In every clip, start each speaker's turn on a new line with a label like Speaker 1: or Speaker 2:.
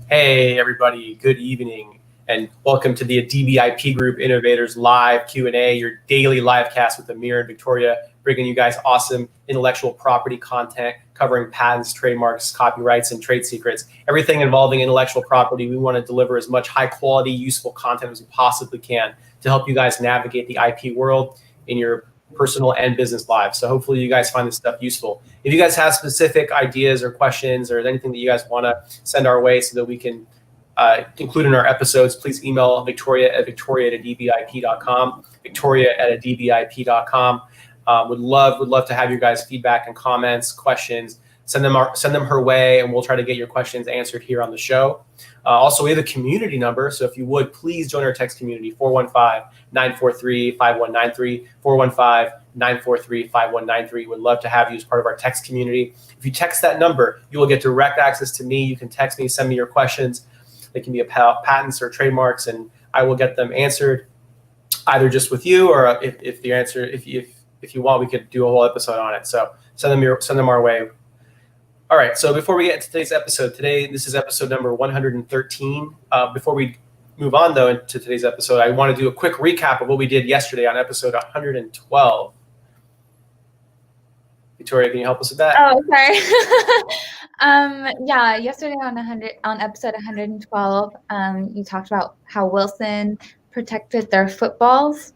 Speaker 1: Hey, everybody. Good evening, and welcome to the adibiip Group Innovators Live Q&A, your daily live cast with Amir and Victoria, bringing you guys awesome intellectual property content covering patents, trademarks, copyrights, and trade secrets. Everything involving intellectual property. We want to deliver as much high-quality, useful content as we possibly can to help you guys navigate the IP world in your personal and business lives. So hopefully you guys find this stuff useful. If you guys have specific ideas or questions or anything that you guys want to send our way so that we can include in our episodes, please email victoria@adibiip.com, victoria@adibiip.com. Would love to have your guys' feedback and comments, questions. Send them her way, and we'll try to get your questions answered here on the show. Also, we have a community number, so if you would, please join our text community, 415-943-5193, 415-943-5193. We'd love to have you as part of our text community. If you text that number, you will get direct access to me. You can text me, send me your questions. They can be about patents or trademarks, and I will get them answered either just with you, or if you want, we could do a whole episode on it. So send them our way. All right, so before we get into today's episode, this is episode number 113. Before we move on, though, into today's episode, I want to do a quick recap of what we did yesterday on episode 112. Victoria, can you help us with that?
Speaker 2: Oh, sorry. Yeah, yesterday on episode 112, you talked about how Wilson protected their footballs.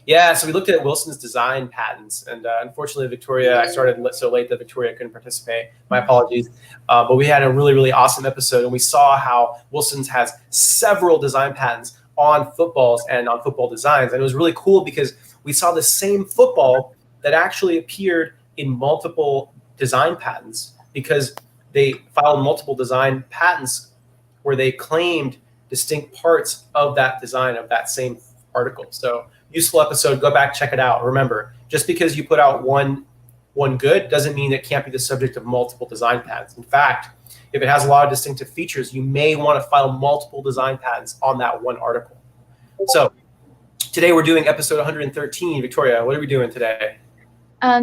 Speaker 1: Yeah, so we looked at Wilson's design patents, and unfortunately, Victoria, I started so late that Victoria couldn't participate. My apologies. But we had a really awesome episode, and we saw how Wilson's has several design patents on footballs and on football designs. And it was really cool because we saw the same football that actually appeared in multiple design patents because they filed multiple design patents where they claimed distinct parts of that design of that same article. So useful episode. Go back, check it out. Remember, just because you put out one good doesn't mean it can't be the subject of multiple design patents. In fact, if it has a lot of distinctive features, you may want to file multiple design patents on that one article. So today we're doing episode 113. Victoria, what are we doing today?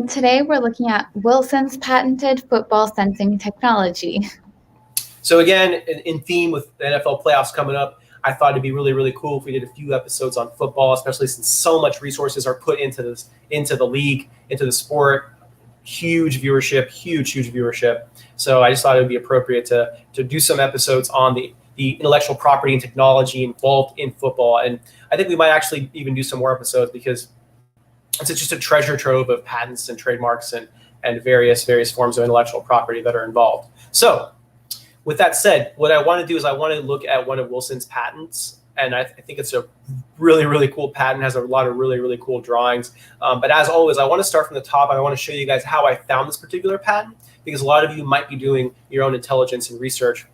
Speaker 2: Today we're looking at Wilson's patented football sensing technology.
Speaker 1: So again, in theme with the NFL playoffs coming up, I thought it'd be really cool if we did a few episodes on football, especially since so much resources are put into the league, into the sport. Huge viewership. So I just thought it would be appropriate to do some episodes on the intellectual property and technology involved in football. And I think we might actually even do some more episodes because it's just a treasure trove of patents and trademarks and various forms of intellectual property that are involved. So with that said, what I want to do is I want to look at one of Wilson's patents, and I think it's a really cool patent, has a lot of really cool drawings. But as always, I want to start from the top, and I want to show you guys how I found this particular patent, because a lot of you might be doing your own intelligence and research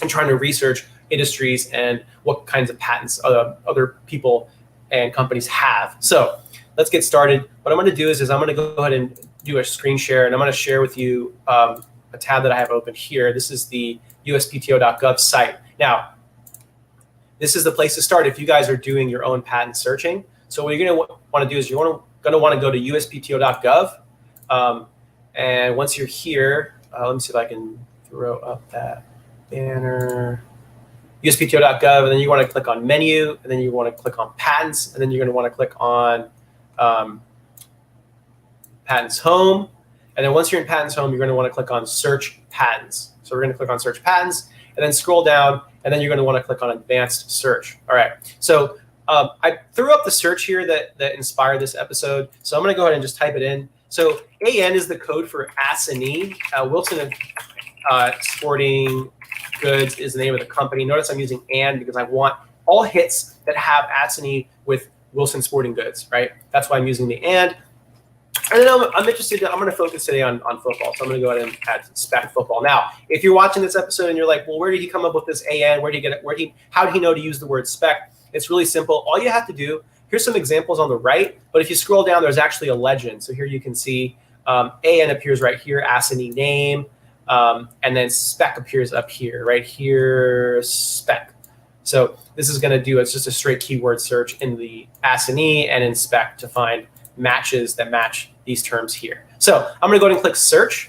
Speaker 1: and trying to research industries and what kinds of patents other people and companies have. So let's get started. What I'm going to do is I'm going to go ahead and do a screen share, and I'm going to share with you a tab that I have open here. This is the uspto.gov site. Now, this is the place to start if you guys are doing your own patent searching. So what you're going to want to do is you're going to want to go to uspto.gov. And once you're here, let me see if I can throw up that banner. uspto.gov, and then you want to click on menu, and then you want to click on patents, and then you're going to want to click on patents home. And then once you're in patents home, you're going to want to click on search patents. So we're going to click on search patents and then scroll down, and then you're going to want to click on advanced search. All right. So I threw up the search here that inspired this episode. So I'm going to go ahead and just type it in. So AN is the code for Adibi. Wilson Sporting Goods is the name of the company. Notice I'm using AN because I want all hits that have Adibi with Wilson Sporting Goods, right? That's why I'm using the and. And then I'm interested. I'm going to focus today on football. So I'm going to go ahead and add spec football. Now, if you're watching this episode and you're like, well, where did he come up with this AN? Where did he get it? How did he know to use the word spec? It's really simple. All you have to do, here's some examples on the right. But if you scroll down, there's actually a legend. So here you can see AN appears right here, Adibi name. And then spec appears up here, right here, spec. So this is going to do, it's just a straight keyword search in the Adibi and in spec to find matches that match these terms here. So I'm going to go ahead and click search,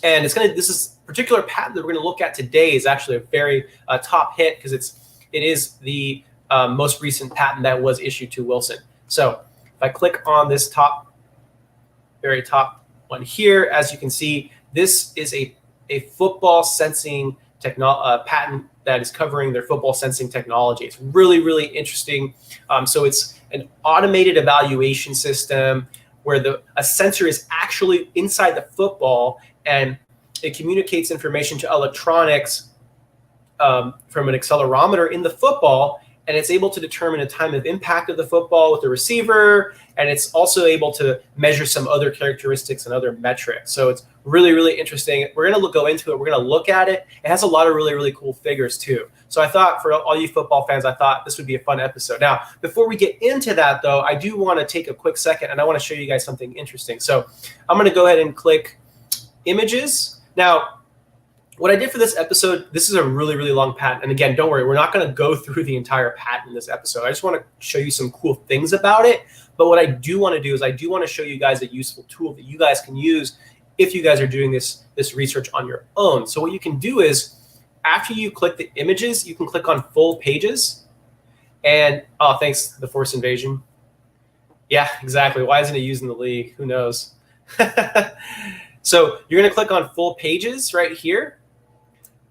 Speaker 1: and this is particular patent that we're going to look at today is actually a very top hit because it is the most recent patent that was issued to Wilson. So if I click on this very top one here, as you can see, this is a football sensing patent that is covering their football sensing technology. It's really, really interesting. So it's an automated evaluation system where a sensor is actually inside the football and it communicates information to electronics from an accelerometer in the football, and it's able to determine a time of impact of the football with the receiver, and it's also able to measure some other characteristics and other metrics. So it's really, really interesting. We're going to go into it. We're going to look at it. It has a lot of really, really cool figures too. So I thought for all you football fans, I thought this would be a fun episode. Now, before we get into that though, I do want to take a quick second and I want to show you guys something interesting. So I'm going to go ahead and click images. Now, what I did for this episode, this is a really, really long patent. And again, don't worry, we're not going to go through the entire patent in this episode. I just want to show you some cool things about it. But what I do want to do is I do want to show you guys a useful tool that you guys can use if you guys are doing this research on your own. So what you can do is after you click the images, you can click on full pages. And, oh, thanks, the Force Invasion. Yeah, exactly. Why isn't it used in the league? Who knows? So you're going to click on full pages right here.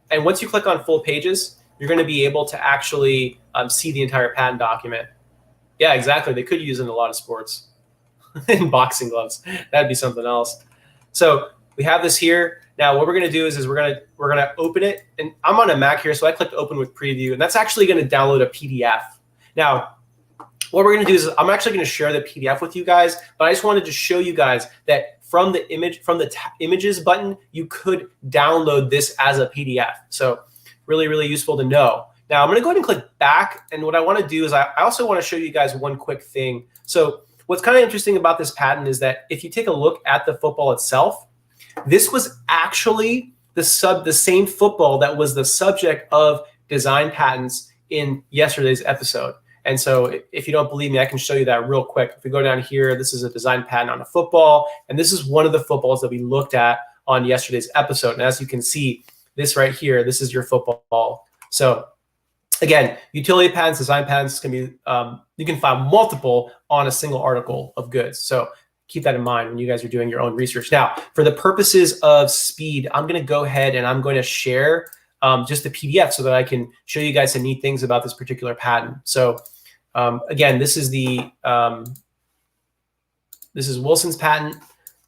Speaker 1: And once you click on full pages, you're going to be able to actually see the entire patent document. Yeah, exactly. They could use it in a lot of sports. In boxing gloves. That'd be something else. So we have this here. Now what we're going to do is we're going to open it. And I'm on a Mac here, so I clicked open with preview. And that's actually going to download a PDF. Now, what we're going to do is I'm actually going to share the PDF with you guys. But I just wanted to show you guys that from the images button, you could download this as a PDF. So really, really useful to know. Now I'm going to go ahead and click back. And what I want to do is I also want to show you guys one quick thing. So what's kind of interesting about this patent is that if you take a look at the football itself, this was actually the same football that was the subject of design patents in yesterday's episode. And so if you don't believe me, I can show you that real quick. If we go down here, this is a design patent on a football. And this is one of the footballs that we looked at on yesterday's episode. And as you can see, this right here, this is your football. So again, utility patents, design patents can be, you can find multiple on a single article of goods. So keep that in mind when you guys are doing your own research. Now, for the purposes of speed, I'm going to go ahead and I'm going to share just the PDF so that I can show you guys some neat things about this particular patent. So again, this is Wilson's patent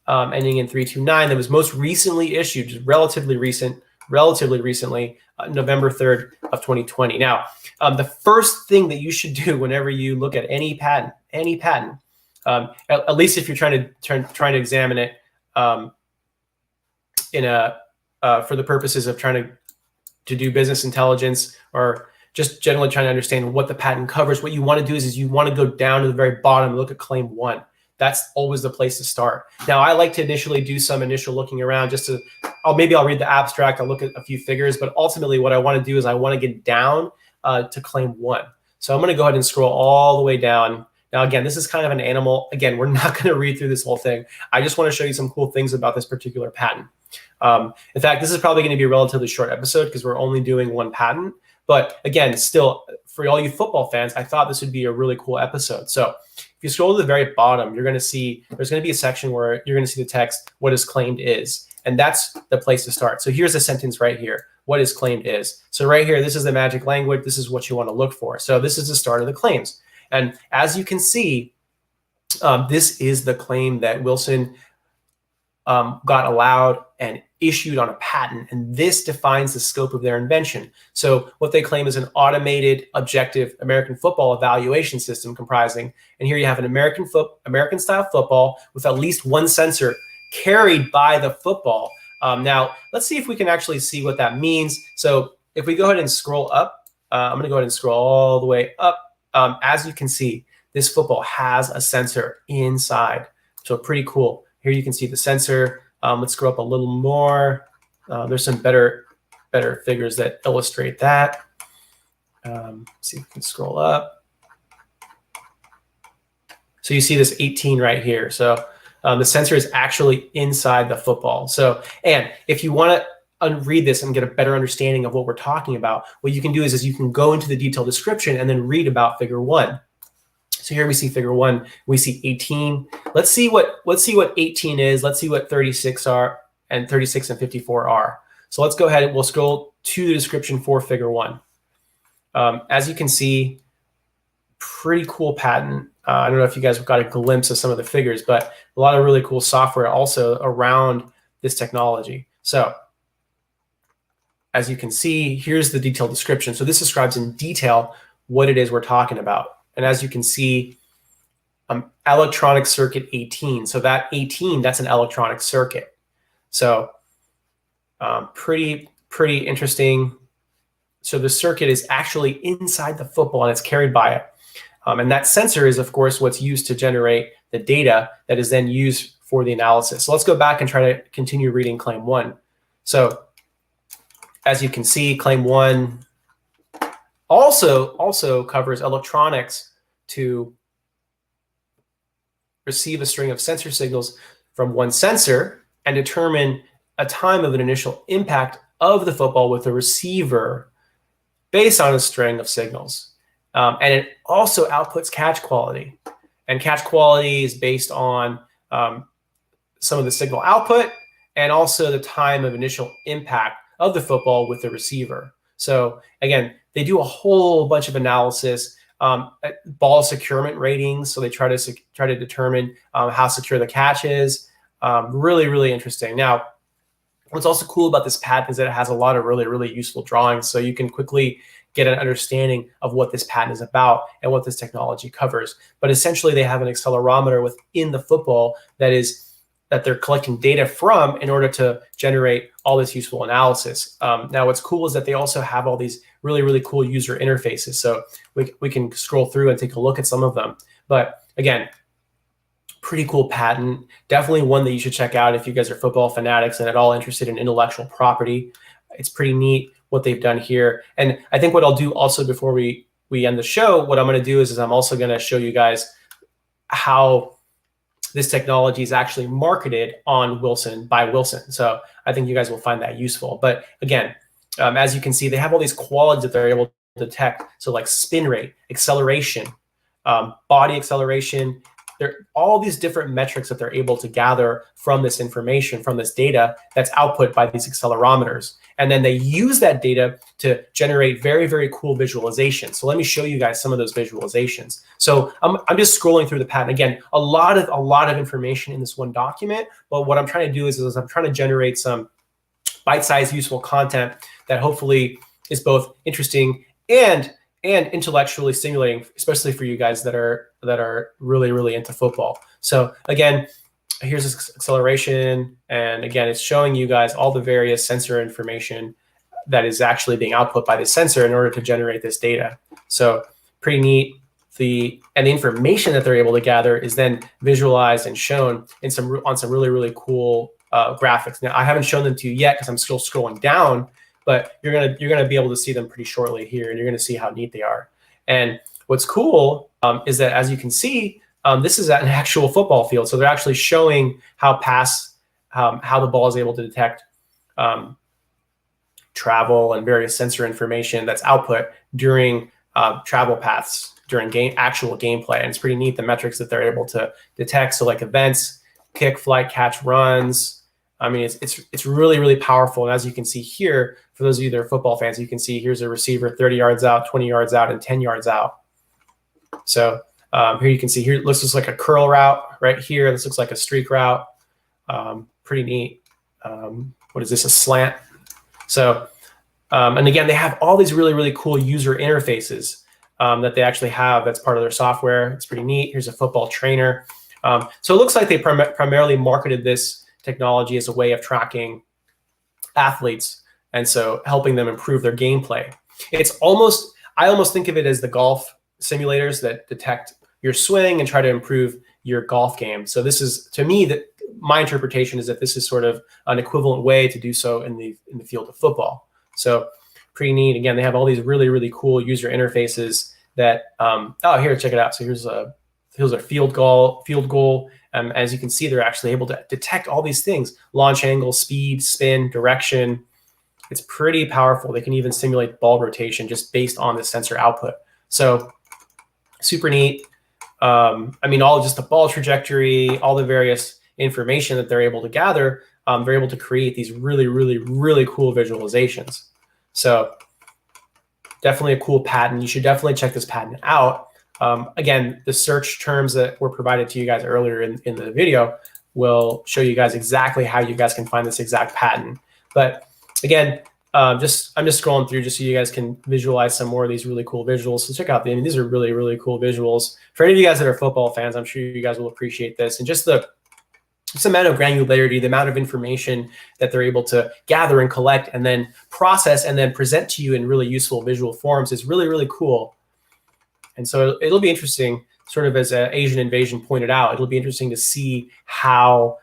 Speaker 1: ending in 329 that was most recently issued, just relatively recently, November 3rd of 2020. Now, the first thing that you should do whenever you look at any patent, at least if you're trying to examine it for the purposes of trying to do business intelligence or just generally trying to understand what the patent covers, what you want to do is you want to go down to the very bottom and look at claim 1. That's always the place to start. Now, I like to initially do some initial looking around just to, maybe I'll read the abstract, I'll look at a few figures, but ultimately what I want to do is I want to get down to claim 1. So I'm going to go ahead and scroll all the way down. Now, again, this is kind of an animal. Again, we're not going to read through this whole thing. I just want to show you some cool things about this particular patent. In fact, this is probably going to be a relatively short episode because we're only doing one patent. But again, still, for all you football fans, I thought this would be a really cool episode. So if you scroll to the very bottom, you're going to see there's going to be a section where you're going to see the text, what is claimed is. And that's the place to start. So here's a sentence right here. What is claimed is. So right here, this is the magic language. This is what you want to look for. So this is the start of the claims. And as you can see, this is the claim that Wilson got allowed and issued on a patent, and this defines the scope of their invention. So what they claim is an automated, objective American football evaluation system comprising, and here you have an American-style football with at least one sensor carried by the football. Now, let's see if we can actually see what that means. So if we go ahead and scroll up, I'm going to go ahead and scroll all the way up. As you can see, this football has a sensor inside, so pretty cool. Here you can see the sensor. Let's scroll up a little more. There's some better figures that illustrate that. See if we can scroll up. So you see this 18 right here. So the sensor is actually inside the football. So, and if you want read this and get a better understanding of what we're talking about, what you can do is you can go into the detailed description and then read about figure 1. So here we see figure 1, we see 18. Let's see what 18 is. Let's see what 36 are, and 36 and 54 are. So let's go ahead and we'll scroll to the description for figure 1. As you can see, pretty cool patent. I don't know if you guys got a glimpse of some of the figures, but a lot of really cool software also around this technology. So as you can see, here's the detailed description. So this describes in detail what it is we're talking about. And as you can see, electronic circuit 18. So that 18, that's an electronic circuit. So pretty interesting. So the circuit is actually inside the football and it's carried by it. And that sensor is, of course, what's used to generate the data that is then used for the analysis. So let's go back and try to continue reading claim 1. So as you can see, claim 1 also covers electronics to receive a string of sensor signals from one sensor and determine a time of an initial impact of the football with the receiver based on a string of signals. And it also outputs catch quality. And catch quality is based on some of the signal output and also the time of initial impact of the football with the receiver. So again, they do a whole bunch of analysis, ball securement ratings. So they try to determine how secure the catch is. Really interesting. Now, what's also cool about this patent is that it has a lot of really useful drawings. So you can quickly get an understanding of what this patent is about and what this technology covers. But essentially, they have an accelerometer within the football that they're collecting data from in order to generate all this useful analysis. Now, what's cool is that they also have all these really cool user interfaces. So we can scroll through and take a look at some of them. But again, pretty cool patent. Definitely one that you should check out if you guys are football fanatics and at all interested in intellectual property. It's pretty neat what they've done here. And I think what I'll do also before we end the show, what I'm going to do is I'm also going to show you guys how this technology is actually marketed on Wilson by Wilson. So I think you guys will find that useful. But again, as you can see, they have all these qualities that they're able to detect. So like spin rate, acceleration, body acceleration. There are all these different metrics that they're able to gather from this information, from this data that's output by these accelerometers. And then they use that data to generate very cool visualizations. So let me show you guys some of those visualizations. So I'm just scrolling through the patent. Again, a lot of information in this one document. But what I'm trying to do is I'm trying to generate some bite-sized useful content that hopefully is both interesting and intellectually stimulating, especially for you guys that are really into football. So again, here's this acceleration, and again, it's showing you guys all the various sensor information that is actually being output by the sensor in order to generate this data. So pretty neat. The information that they're able to gather is then visualized and shown on some really cool graphics. Now, I haven't shown them to you yet because I'm still scrolling down, but you're gonna be able to see them pretty shortly here, and you're gonna see how neat they are. And what's cool is that, as you can see, this is at an actual football field. So they're actually showing how the ball is able to detect travel and various sensor information that's output during travel paths during actual gameplay. And it's pretty neat, the metrics that they're able to detect. So like events, kick, flight, catch, runs. I mean, it's really powerful. And as you can see here, for those of you that are football fans, you can see here's a receiver 30 yards out, 20 yards out, and 10 yards out. So here you can see here, this looks like a curl route right here. This looks like a streak route. Pretty neat. What is this, a slant? So, and again, they have all these really cool user interfaces that they actually have. That's part of their software. It's pretty neat. Here's a football trainer. So it looks like they primarily marketed this technology as a way of tracking athletes, and so helping them improve their gameplay. I almost think of it as the golf simulators that detect your swing and try to improve your golf game. So this is, to me, that my interpretation is that this is sort of an equivalent way to do so in the field of football. So pretty neat. Again, they have all these really cool user interfaces that here, check it out. So here's a field goal. As you can see, they're actually able to detect all these things: launch angle, speed, spin, direction. It's pretty powerful. They can even simulate ball rotation just based on the sensor output. So super neat. I mean, all just the ball trajectory, all the various information that they're able to gather, they're able to create these really, really, really cool visualizations. So definitely a cool patent. You should definitely check this patent out. Again, the search terms that were provided to you guys earlier in the video will show you guys exactly how you guys can find this exact patent. But again, I'm just scrolling through just so you guys can visualize some more of these really cool visuals. So check out these are really, really cool visuals. For any of you guys that are football fans, I'm sure you guys will appreciate this. And just the amount of granularity, the amount of information that they're able to gather and collect and then process and then present to you in really useful visual forms is really, really cool. And so it'll be interesting, sort of as Asian Invasion pointed out, it'll be interesting to see how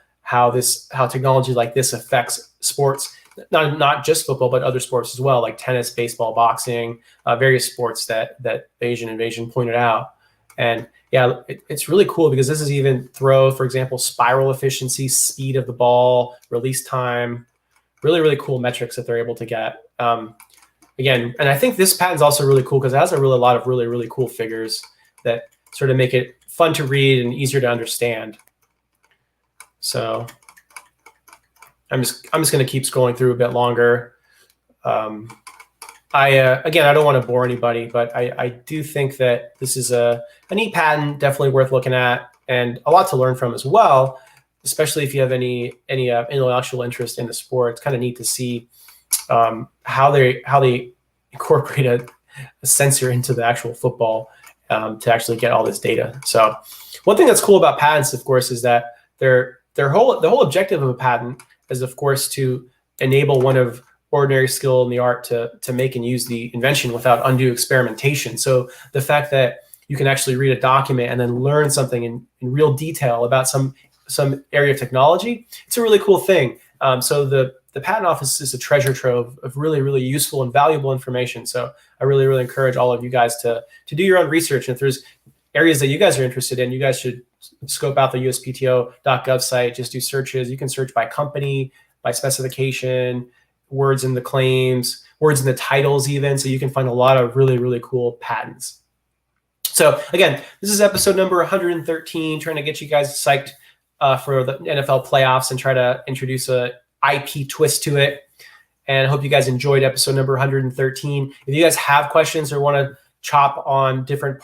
Speaker 1: technology like this affects sports, not just football, but other sports as well, like tennis, baseball, boxing, various sports that Asian Invasion pointed out. And yeah, it's really cool because this is even throw, for example, spiral efficiency, speed of the ball, release time, really, really cool metrics that they're able to get. Again, and I think this patent's also really cool because it has a lot of really, really cool figures that sort of make it fun to read and easier to understand. So I'm just going to keep scrolling through a bit longer. Again, I don't want to bore anybody, but I do think that this is a neat patent, definitely worth looking at, and a lot to learn from as well, especially if you have any intellectual interest in the sport. It's kind of neat to see how they incorporate a sensor into the actual football to actually get all this data. So one thing that's cool about patents, of course, is that the whole objective of a patent is, of course, to enable one of ordinary skill in the art to make and use the invention without undue experimentation. So the fact that you can actually read a document and then learn something in real detail about some area of technology, it's a really cool thing. So the patent office is a treasure trove of really, really useful and valuable information. So I really, really encourage all of you guys to do your own research. And if there's areas that you guys are interested in, you guys should scope out the uspto.gov site, just do searches. You can search by company, by specification, words in the claims, words in the titles even. So you can find a lot of really, really cool patents. So again, this is episode number 113, trying to get you guys psyched for the NFL playoffs and try to introduce a IP twist to it. And I hope you guys enjoyed episode number 113. If you guys have questions or want to chop on different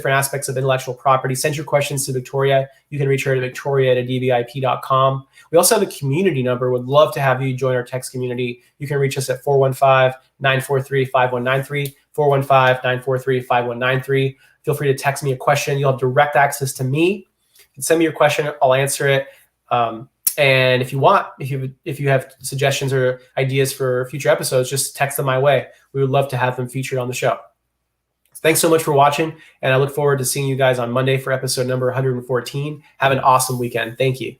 Speaker 1: aspects of intellectual property, send your questions to Victoria. You can reach her at victoria@adibiip.com. We also have a community number. Would love to have you join our text community. You can reach us at 415-943-5193, 415-943-5193. Feel free to text me a question. You'll have direct access to me. You can send me your question. I'll answer it. And if you have suggestions or ideas for future episodes, just text them my way. We would love to have them featured on the show. Thanks so much for watching, and I look forward to seeing you guys on Monday for episode number 114. Have an awesome weekend. Thank you.